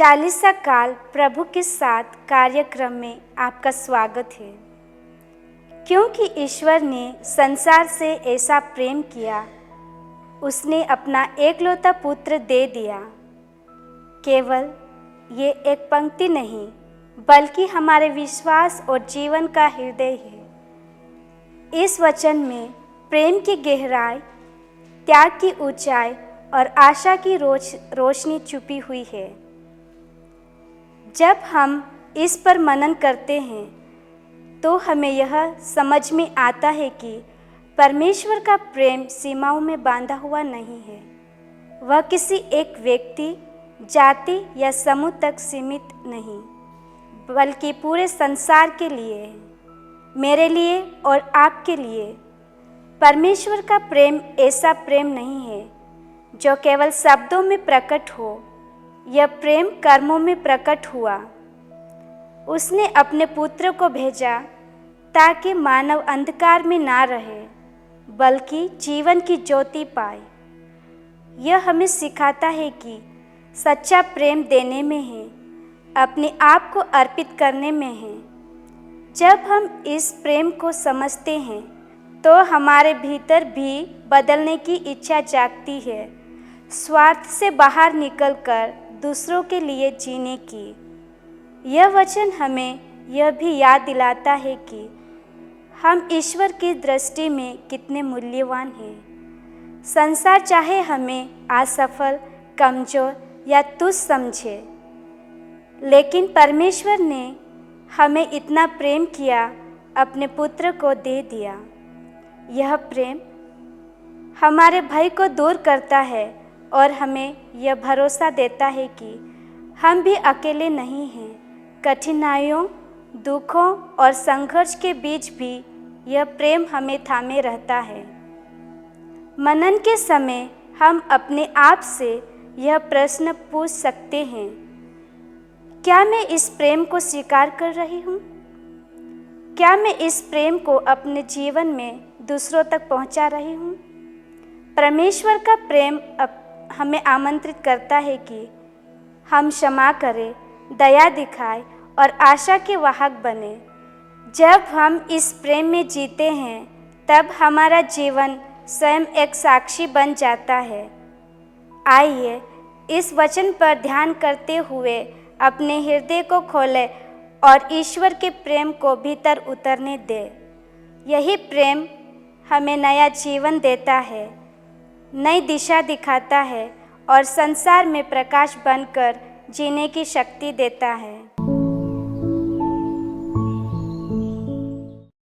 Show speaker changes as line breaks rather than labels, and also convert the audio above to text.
चालीसा काल प्रभु के साथ कार्यक्रम में आपका स्वागत है। क्योंकि ईश्वर ने संसार से ऐसा प्रेम किया, उसने अपना एकलौता पुत्र दे दिया। केवल ये एक पंक्ति नहीं, बल्कि हमारे विश्वास और जीवन का हृदय है। इस वचन में प्रेम की गहराई, त्याग की ऊंचाई और आशा की रोशनी छुपी हुई है। जब हम इस पर मनन करते हैं तो हमें यह समझ में आता है कि परमेश्वर का प्रेम सीमाओं में बांधा हुआ नहीं है। वह किसी एक व्यक्ति, जाति या समूह तक सीमित नहीं, बल्कि पूरे संसार के लिए है, मेरे लिए और आपके लिए। परमेश्वर का प्रेम ऐसा प्रेम नहीं है जो केवल शब्दों में प्रकट हो। यह प्रेम कर्मों में प्रकट हुआ। उसने अपने पुत्र को भेजा ताकि मानव अंधकार में ना रहे, बल्कि जीवन की ज्योति पाए। यह हमें सिखाता है कि सच्चा प्रेम देने में है, अपने आप को अर्पित करने में है। जब हम इस प्रेम को समझते हैं तो हमारे भीतर भी बदलने की इच्छा जागती है, स्वार्थ से बाहर निकलकर दूसरों के लिए जीने की। यह वचन हमें यह भी याद दिलाता है कि हम ईश्वर की दृष्टि में कितने मूल्यवान हैं। संसार चाहे हमें असफल, कमज़ोर या तुच्छ समझे, लेकिन परमेश्वर ने हमें इतना प्रेम किया, अपने पुत्र को दे दिया। यह प्रेम हमारे भय को दूर करता है और हमें यह भरोसा देता है कि हम भी अकेले नहीं हैं। कठिनाइयों, दुखों और संघर्ष के बीच भी यह प्रेम हमें थामे रहता है। मनन के समय हम अपने आप से यह प्रश्न पूछ सकते हैं, क्या मैं इस प्रेम को स्वीकार कर रही हूँ? क्या मैं इस प्रेम को अपने जीवन में दूसरों तक पहुँचा रही हूँ? परमेश्वर का प्रेम हमें आमंत्रित करता है कि हम क्षमा करें, दया दिखाएं और आशा के वाहक बने। जब हम इस प्रेम में जीते हैं, तब हमारा जीवन स्वयं एक साक्षी बन जाता है। आइए इस वचन पर ध्यान करते हुए अपने हृदय को खोलें और ईश्वर के प्रेम को भीतर उतरने दें। यही प्रेम हमें नया जीवन देता है, नई दिशा दिखाता है और संसार में प्रकाश बनकर जीने की शक्ति देता है।